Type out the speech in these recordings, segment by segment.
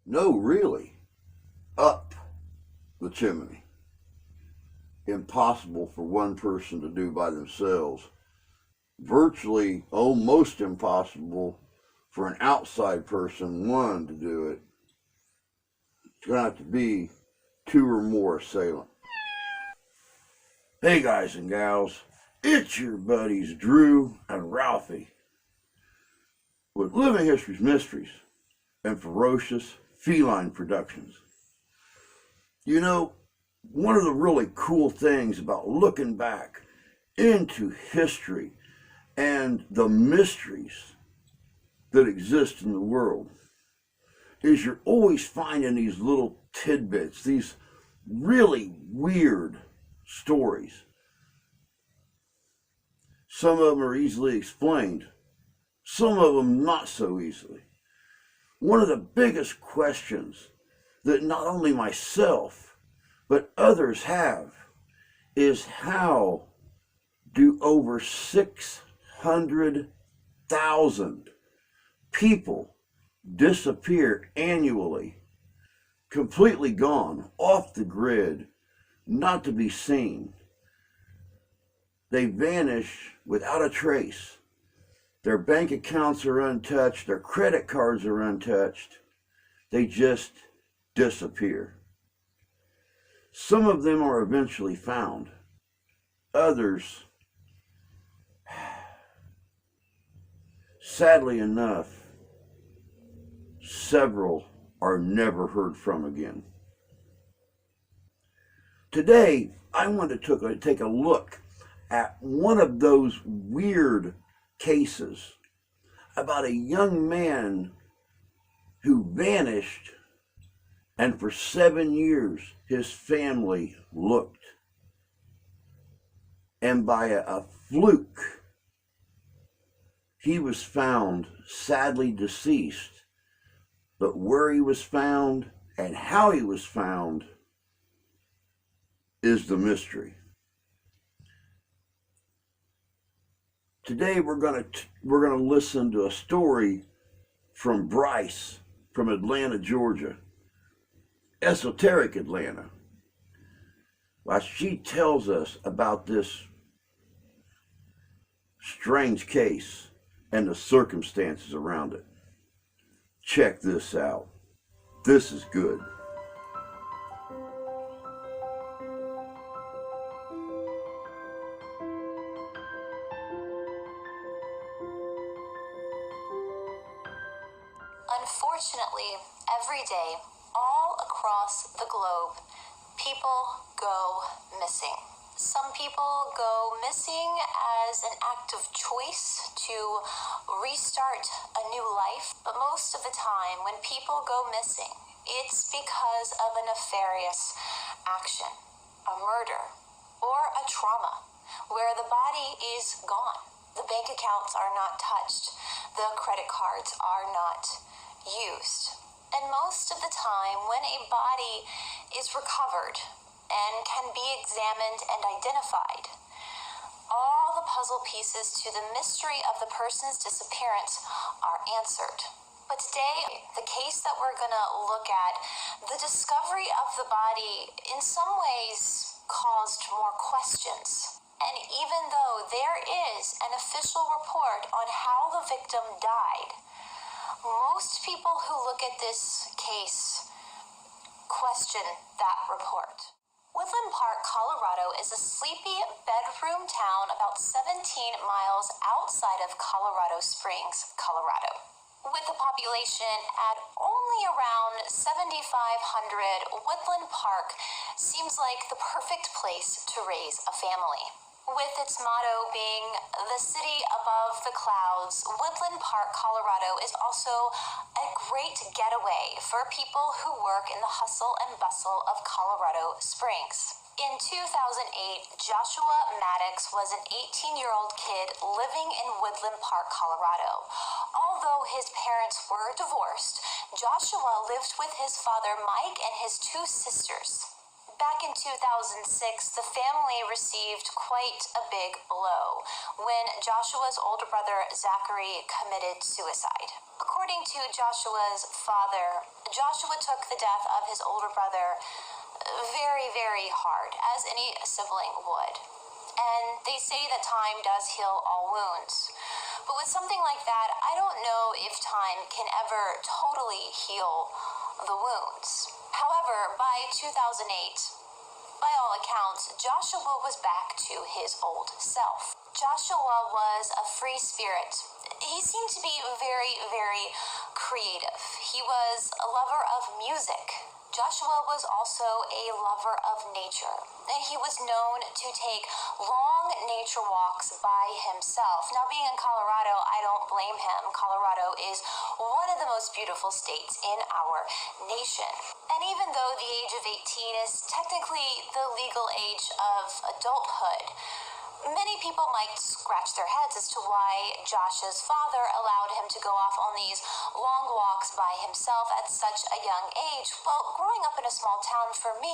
No, really. Up the chimney. Impossible for one person to do by themselves. Virtually almost impossible for an outside person, one, to do it. It's going to have to be two or more assailant. Hey guys and gals, it's your buddies Drew and Ralphie with Living History's Mysteries and Ferocious Feline Productions. You know, one of the really cool things about looking back into history and the mysteries that exist in the world is you're always finding these little tidbits, these really weird stories. Some of them are easily explained, some of them not so easily. One of the biggest questions that not only myself, but others have is how do over 600,000 people disappear annually, completely gone, off the grid, not to be seen. They vanish without a trace. Their bank accounts are untouched, their credit cards are untouched. They just disappear. Some of them are eventually found. Others, sadly enough, several are never heard from again. Today, I want to take a look at one of those weird cases about a young man who vanished, and for 7 years his family looked. And by a fluke, he was found sadly deceased. But where he was found and how he was found is the mystery. Today we're going to listen to a story from Bryce from Atlanta, Georgia. Esoteric Atlanta. While she tells us about this strange case and the circumstances around it. Check this out. This is good. Unfortunately, every day, all across the globe, people go missing. Some people go missing as an act of choice to restart a new life, but most of the time when people go missing, it's because of a nefarious action, a murder, or a trauma, where the body is gone. The bank accounts are not touched, the credit cards are not used. And most of the time, when a body is recovered and can be examined and identified, all the puzzle pieces to the mystery of the person's disappearance are answered. But today, the case that we're going to look at, the discovery of the body in some ways caused more questions. And even though there is an official report on how the victim died, most people who look at this case question that report. Woodland Park, Colorado is a sleepy bedroom town about 17 miles outside of Colorado Springs, Colorado. With a population at only around 7,500, Woodland Park seems like the perfect place to raise a family. With its motto being the city above the clouds, Woodland Park, Colorado is also a great getaway for people who work in the hustle and bustle of Colorado Springs. In 2008, Joshua Maddux was an 18-year-old kid living in Woodland Park, Colorado. Although his parents were divorced, Joshua lived with his father Mike and his two sisters. Back in 2006, the family received quite a big blow when Joshua's older brother, Zachary, committed suicide. According to Joshua's father, Joshua took the death of his older brother very, very hard, as any sibling would. And they say that time does heal all wounds. But with something like that, I don't know if time can ever totally heal the wounds. However, by 2008, by all accounts, Joshua was back to his old self. Joshua was a free spirit. He seemed to be very, very creative. He was a lover of music. Joshua was also a lover of nature, and he was known to take long nature walks by himself. Now, being in Colorado, I don't blame him. Colorado is one of the most beautiful states in our nation. And even though the age of 18 is technically the legal age of adulthood, many people might scratch their heads as to why Josh's father allowed him to go off on these long walks by himself at such a young age. Well, growing up in a small town, for me,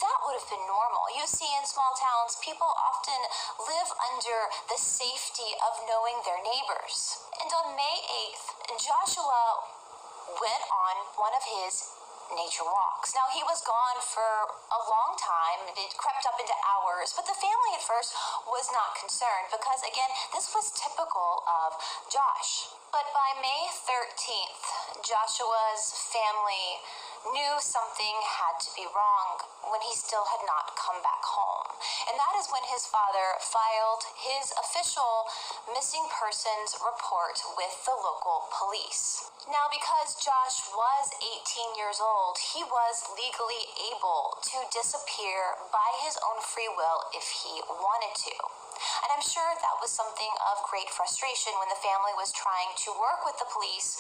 that would have been normal. You see, in small towns, people often live under the safety of knowing their neighbors. And on May 8th, Joshua went on one of his nature walks. Now, he was gone for a long time. It crept up into hours, but the family at first was not concerned because, again, this was typical of Josh. But by May 13th, Joshua's family knew something had to be wrong when he still had not come back home. And that is when his father filed his official missing persons report with the local police. Now, because Josh was 18 years old, he was legally able to disappear by his own free will if he wanted to. And I'm sure that was something of great frustration when the family was trying to work with the police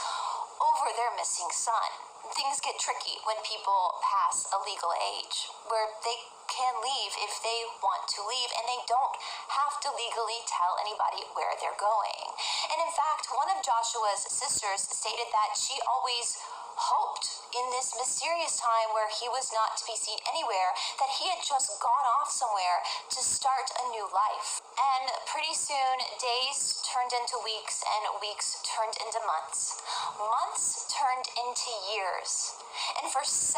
over their missing son. Things get tricky when people pass a legal age, where they can leave if they want to leave, and they don't have to legally tell anybody where they're going. And in fact, one of Joshua's sisters stated that she always hoped in this mysterious time where he was not to be seen anywhere that he had just gone off somewhere to start a new life. And pretty soon, days turned into weeks and weeks turned into months. Months turned into years. And for 7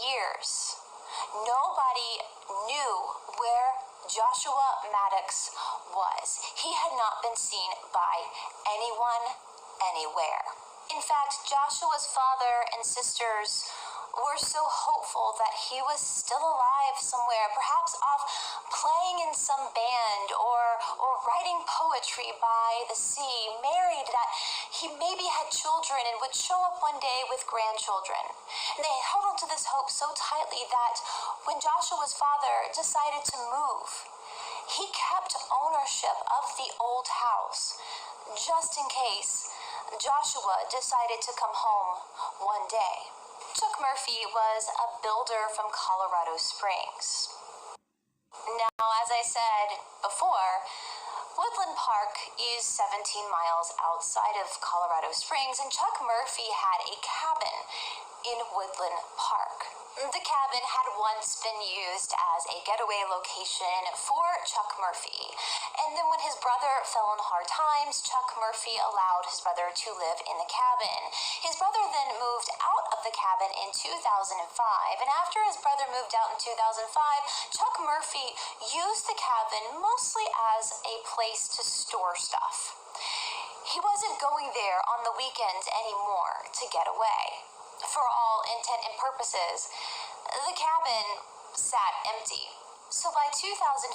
years, nobody knew where Joshua Maddux was. He had not been seen by anyone, anywhere. In fact, Joshua's father and sisters were so hopeful that he was still alive somewhere, perhaps off playing in some band or writing poetry by the sea, married, that he maybe had children and would show up one day with grandchildren. And they held on to this hope so tightly that when Joshua's father decided to move, he kept ownership of the old house just in case Joshua decided to come home one day. Chuck Murphy was a builder from Colorado Springs. Now, as I said before, Woodland Park is 17 miles outside of Colorado Springs, and Chuck Murphy had a cabin in Woodland Park. The cabin had once been used as a getaway location for Chuck Murphy. And then when his brother fell on hard times, Chuck Murphy allowed his brother to live in the cabin. His brother then moved out of the cabin in 2005. And after his brother moved out in 2005, Chuck Murphy used the cabin mostly as a place to store stuff. He wasn't going there on the weekends anymore to get away. For all intent and purposes, the cabin sat empty. So by 2015,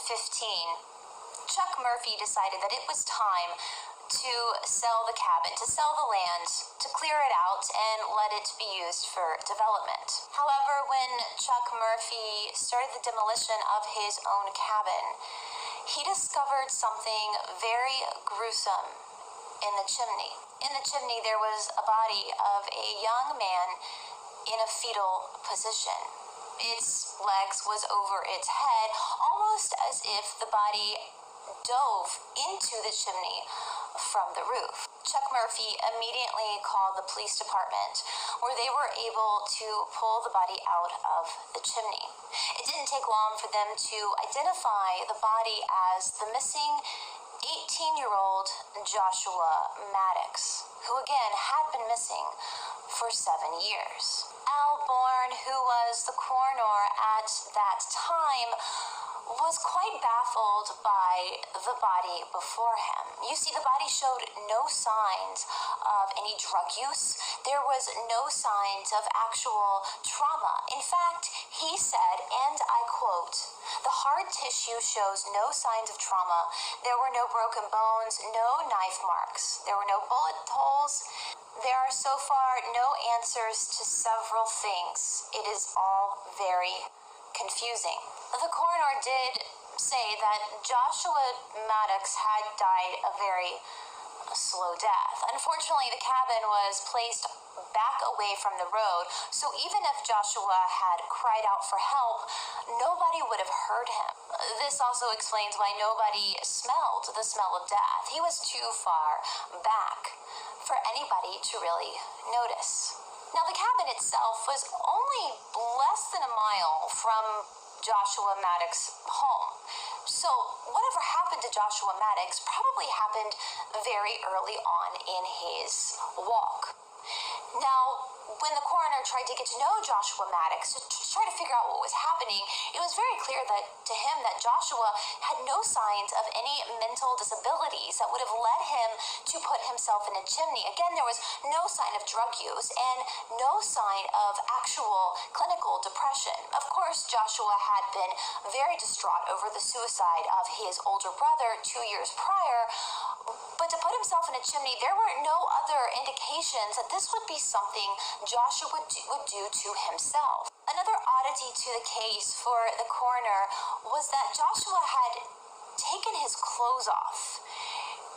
Chuck Murphy decided that it was time to sell the cabin, to sell the land, to clear it out and let it be used for development. However, when Chuck Murphy started the demolition of his own cabin, he discovered something very gruesome in the chimney. In the chimney, there was a body of a young man in a fetal position. Its legs was over its head, almost as if the body dove into the chimney from the roof. Chuck Murphy immediately called the police department, where they were able to pull the body out of the chimney. It didn't take long for them to identify the body as the missing 18-year-old Joshua Maddux, who again had been missing for 7 years. Al Bourne, who was the coroner at that time, was quite baffled by the body before him. You see, the body showed no signs of any drug use. There was no signs of actual trauma. In fact, he said, and I quote, "The hard tissue shows no signs of trauma. There were no broken bones, no knife marks. There were no bullet holes. There are so far no answers to several things. It is all very confusing." The coroner did say that Joshua Maddux had died a very slow death. Unfortunately, the cabin was placed back away from the road, so even if Joshua had cried out for help, nobody would have heard him. This also explains why nobody smelled the smell of death. He was too far back for anybody to really notice. Now, the cabin itself was only less than a mile from Joshua Maddux's home. So whatever happened to Joshua Maddux probably happened very early on in his walk. Now, when the coroner tried to get to know Joshua Maddux to try to figure out what was happening, it was very clear that to him that Joshua had no signs of any mental disabilities that would have led him to put himself in a chimney. Again, there was no sign of drug use and no sign of actual clinical depression. Of course, Joshua had been very distraught over the suicide of his older brother 2 years prior, but to put himself in a chimney, there were no other indications that this would be something Joshua would do to himself. Another oddity to the case for the coroner was that Joshua had taken his clothes off.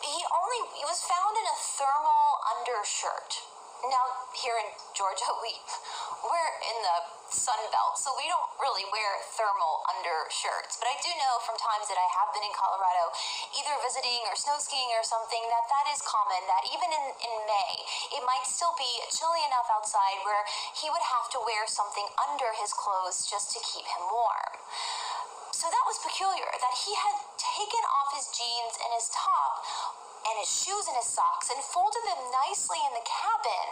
He was found in a thermal undershirt. Now, here in Georgia, we're in the Sun Belt, so we don't really wear thermal undershirts. But I do know from times that I have been in Colorado, either visiting or snow skiing or something, that is common, that even in May, it might still be chilly enough outside where he would have to wear something under his clothes just to keep him warm. So that was peculiar, that he had taken off his jeans and his top and his shoes and his socks and folded them nicely in the cabin,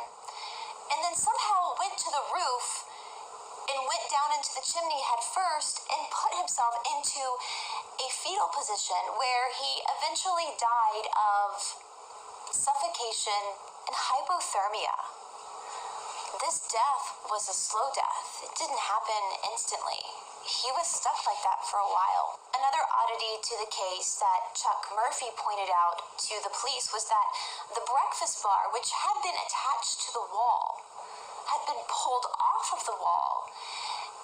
and then somehow went to the roof and went down into the chimney head first and put himself into a fetal position where he eventually died of suffocation and hypothermia. This death was a slow death. It didn't happen instantly. He was stuck like that for a while. Another oddity to the case that Chuck Murphy pointed out to the police was that the breakfast bar, which had been attached to the wall, had been pulled off of the wall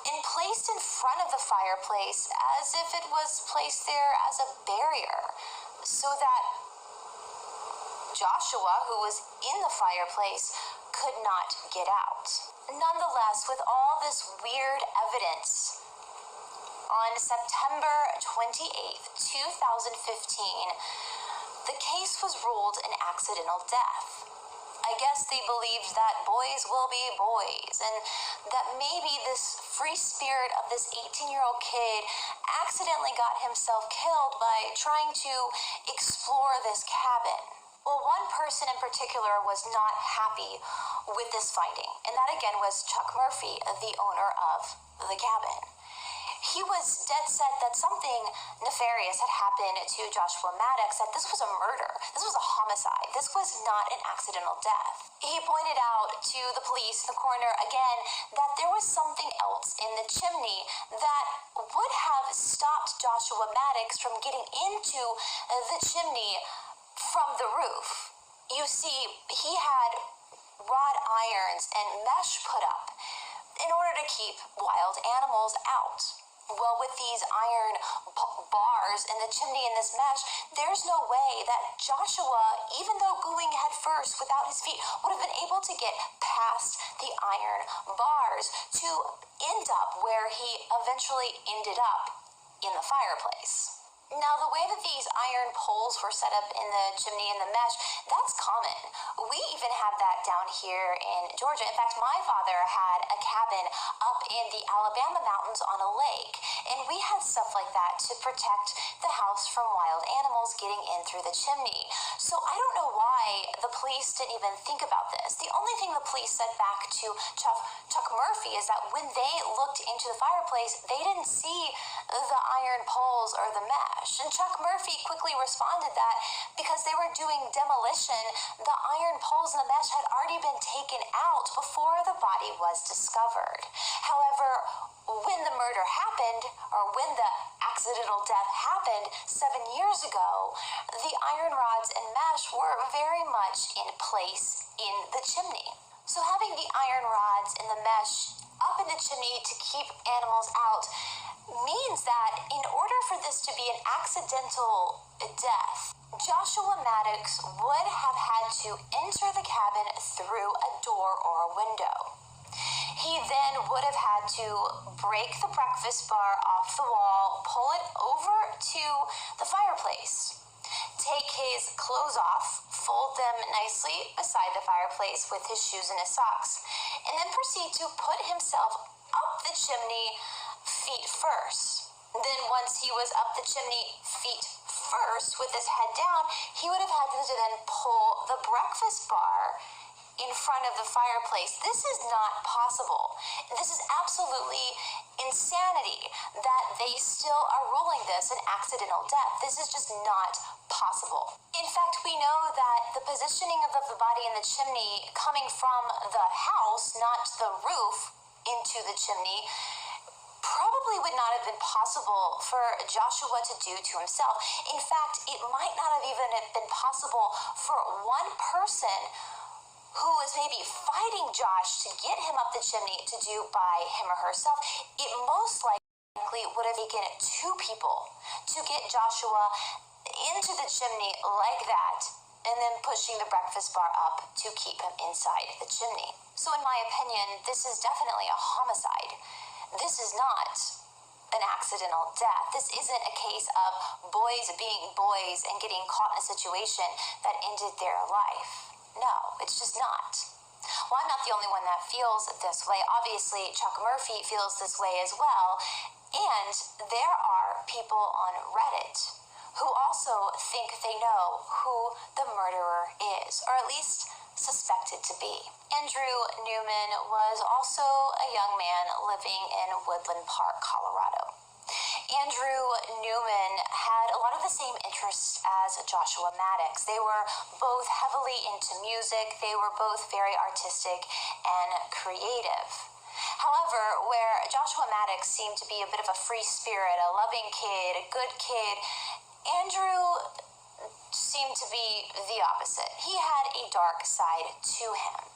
and placed in front of the fireplace as if it was placed there as a barrier so that Joshua, who was in the fireplace, could not get out. Nonetheless, with all this weird evidence, on September 28th, 2015, the case was ruled an accidental death. I guess they believed that boys will be boys, and that maybe this free spirit of this 18-year-old kid accidentally got himself killed by trying to explore this cabin. Well, one person in particular was not happy with this finding, and that again was Chuck Murphy, the owner of the cabin. He was dead set that something nefarious had happened to Joshua Maddux, that this was a murder. This was a homicide. This was not an accidental death. He pointed out to the police, the coroner, again, that there was something else in the chimney that would have stopped Joshua Maddux from getting into the chimney from the roof. You see, he had wrought irons and mesh put up in order to keep wild animals out. Well, with these iron bars in the chimney and this mesh, there's no way that Joshua, even though going head first without his feet, would have been able to get past the iron bars to end up where he eventually ended up, in the fireplace. Now, the way that these iron poles were set up in the chimney and the mesh, that's common. We even have that down here in Georgia. In fact, my father had a cabin up in the Alabama mountains on a lake, and we had stuff like that to protect the house from wild animals getting in through the chimney. So I don't know why the police didn't even think about this. The only thing the police said back to Chuck Murphy is that when they looked into the fireplace, they didn't see the iron poles or the mesh. And Chuck Murphy quickly responded that because they were doing demolition, the iron poles and the mesh had already been taken out before the body was discovered. However, when the murder happened, or when the accidental death happened 7 years ago, the iron rods and mesh were very much in place in the chimney. So having the iron rods and the mesh up in the chimney to keep animals out means that in order for this to be an accidental death, Joshua Maddux would have had to enter the cabin through a door or a window. He then would have had to break the breakfast bar off the wall, pull it over to the fireplace, take his clothes off, fold them nicely beside the fireplace with his shoes and his socks, and then proceed to put himself up the chimney feet first. Then once he was up the chimney feet first with his head down, he would have had to then pull the breakfast bar in front of the fireplace. This is not possible. This is absolutely insanity that they still are ruling this an accidental death. This is just not possible. In fact, we know that the positioning of the body in the chimney coming from the house, not the roof, into the chimney probably would not have been possible for Joshua to do to himself. In fact, it might not have even been possible for one person who was maybe fighting Josh to get him up the chimney to do by him or herself. It most likely would have taken 2 people to get Joshua into the chimney like that, and then pushing the breakfast bar up to keep him inside the chimney. So in my opinion, this is definitely a homicide. This is not an accidental death. This isn't a case of boys being boys and getting caught in a situation that ended their life. No, it's just not. Well, I'm not the only one that feels this way. Obviously, Chuck Murphy feels this way as well. And there are people on Reddit who also think they know who the murderer is, or at least suspected to be. Andrew Newman was also a young man living in Woodland Park, Colorado. Andrew Newman had a lot of the same interests as Joshua Maddux. They were both heavily into music. They were both very artistic and creative. However, where Joshua Maddux seemed to be a bit of a free spirit, a loving kid, a good kid, Andrew seemed to be the opposite. He had a dark side to him.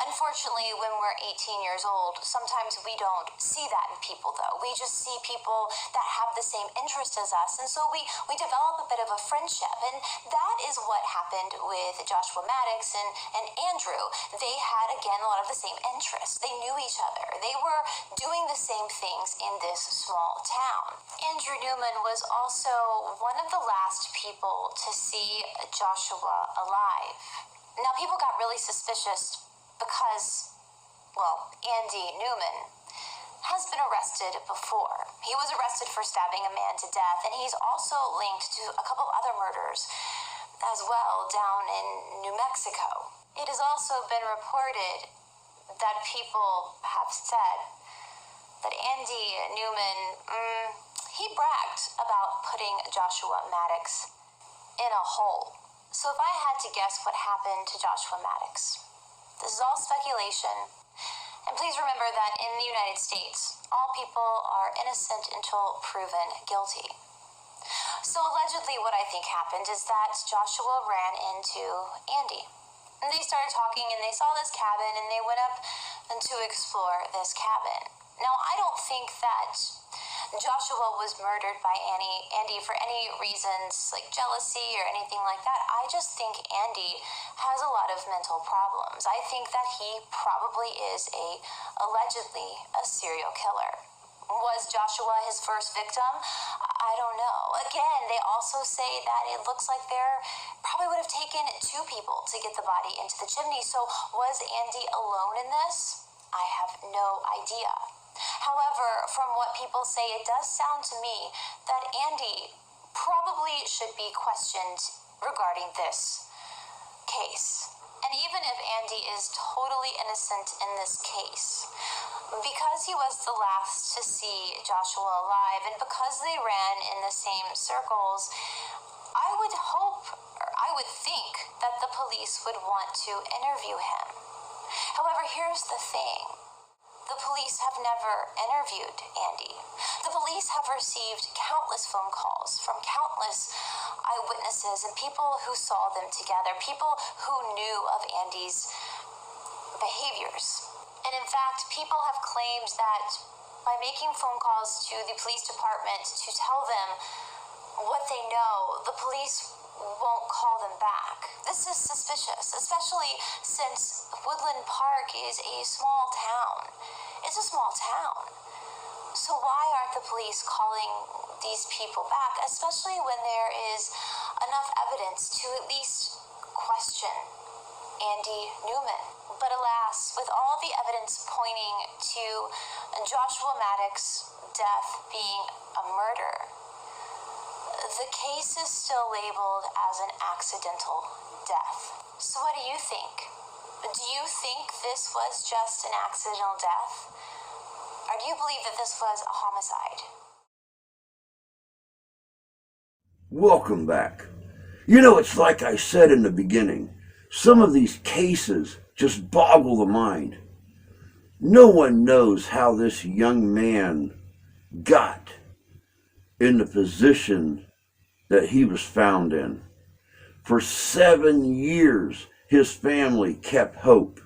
Unfortunately, when we're 18 years old, sometimes we don't see that in people, though. We just see people that have the same interest as us, and so we develop a bit of a friendship, and that is what happened with Joshua Maddux and Andrew. They had, again, a lot of the same interests. They knew each other. They were doing the same things in this small town. Andrew Newman was also one of the last people to see Joshua alive. Now, people got really suspicious because, well, Andy Newman has been arrested before. He was arrested for stabbing a man to death, and he's also linked to a couple other murders as well down in New Mexico. It has also been reported that people have said that Andy Newman, he bragged about putting Joshua Maddux in a hole. So if I had to guess what happened to Joshua Maddux, this is all speculation. And please remember that in the United States, all people are innocent until proven guilty. So allegedly what I think happened is that Joshua ran into Andy. And they started talking and they saw this cabin and they went up to explore this cabin. Now, I don't think that Joshua was murdered by Andy for any reasons like jealousy or anything like that. I just think Andy has a lot of mental problems. I think that he probably is allegedly a serial killer. Was Joshua his first victim? I don't know. Again, they also say that it looks like there probably would have taken two people to get the body into the chimney. So was Andy alone in this? I have no idea. However, from what people say, it does sound to me that Andy probably should be questioned regarding this case. And even if Andy is totally innocent in this case, because he was the last to see Joshua alive and because they ran in the same circles, I would hope, or I would think, that the police would want to interview him. However, here's the thing. The police have never interviewed Andy. The police have received countless phone calls from countless eyewitnesses and people who saw them together, people who knew of Andy's behaviors. And in fact, people have claimed that by making phone calls to the police department to tell them what they know, the police won't call them back. This is suspicious, especially since Woodland Park is a small town. It's a small town. So why aren't the police calling these people back, especially when there is enough evidence to at least question Andy Newman? But alas, with all the evidence pointing to Joshua Maddux' death being a murder, the case is still labeled as an accidental death. So what do you think? Do you think this was just an accidental death? Or do you believe that this was a homicide? Welcome back. You know, it's like I said in the beginning, some of these cases just boggle the mind. No one knows how this young man got in the position that he was found in. For 7 years, his family kept hope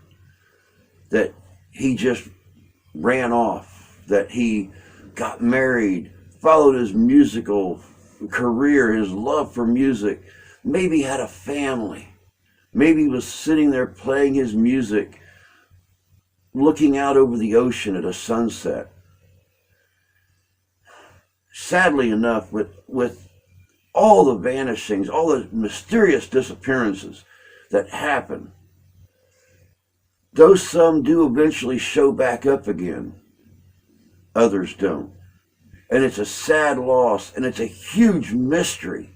that he just ran off, that he got married, followed his musical career, his love for music, maybe had a family, maybe was sitting there playing his music, looking out over the ocean at a sunset. Sadly enough, with all the vanishings, all the mysterious disappearances that happen, though some do eventually show back up again, others don't. And it's a sad loss, and it's a huge mystery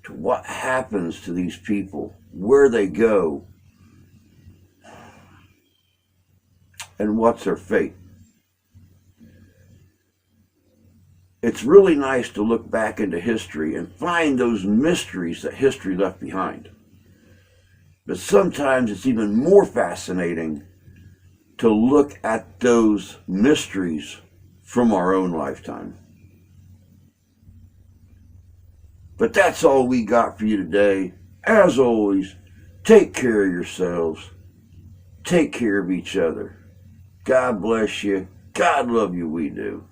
to what happens to these people, where they go, and what's their fate. It's really nice to look back into history and find those mysteries that history left behind. But sometimes it's even more fascinating to look at those mysteries from our own lifetime. But that's all we got for you today. As always, take care of yourselves. Take care of each other. God bless you. God love you, we do.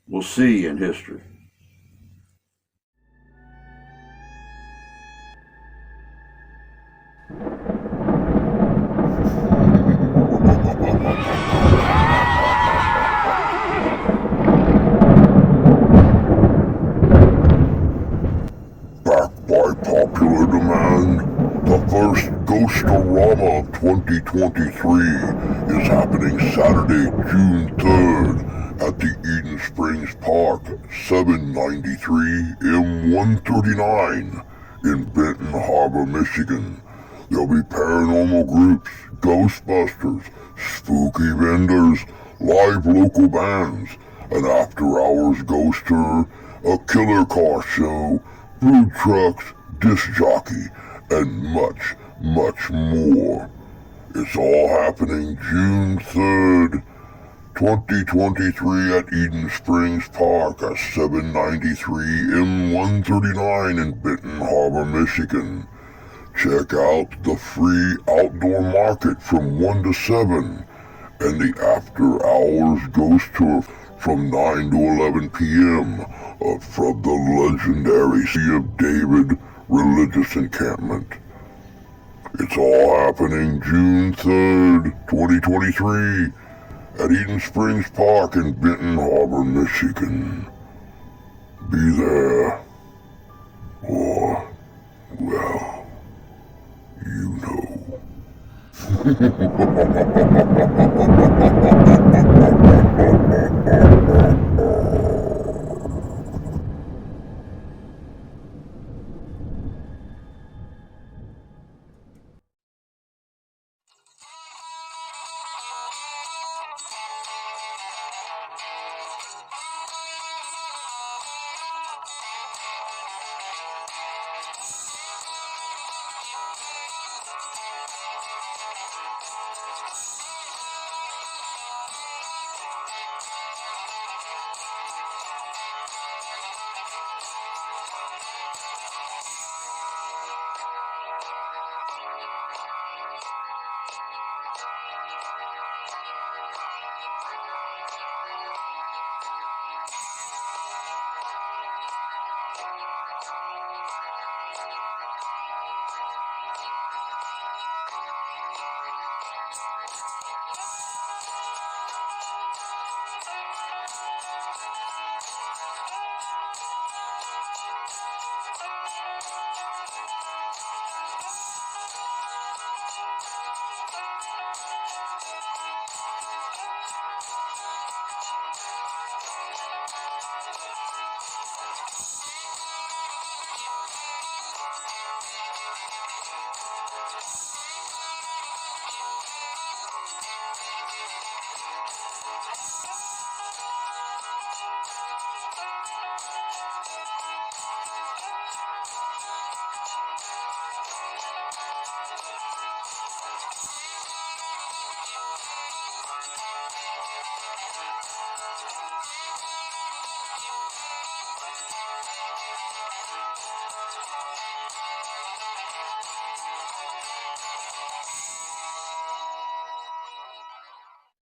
We'll see you in history. Backed by popular demand, the first Ghostorama of 2023 is happening Saturday, June 3rd at the Eden Springs Park, 793 M139 in Benton Harbor, Michigan. There'll be paranormal groups, Ghostbusters, spooky vendors, live local bands, an after-hours ghost tour, a killer car show, food trucks, disc jockey, and much, much more. It's all happening June 3rd, 2023 at Eden Springs Park at 793 M139 in Benton Harbor, Michigan. Check out the free outdoor market from 1 to 7 and the after hours ghost tour from 9 to 11 p.m. From the legendary Sea of David religious encampment. It's all happening June 3rd, 2023 at Eden Springs Park in Benton Harbor, Michigan. Be there, or, well, you know.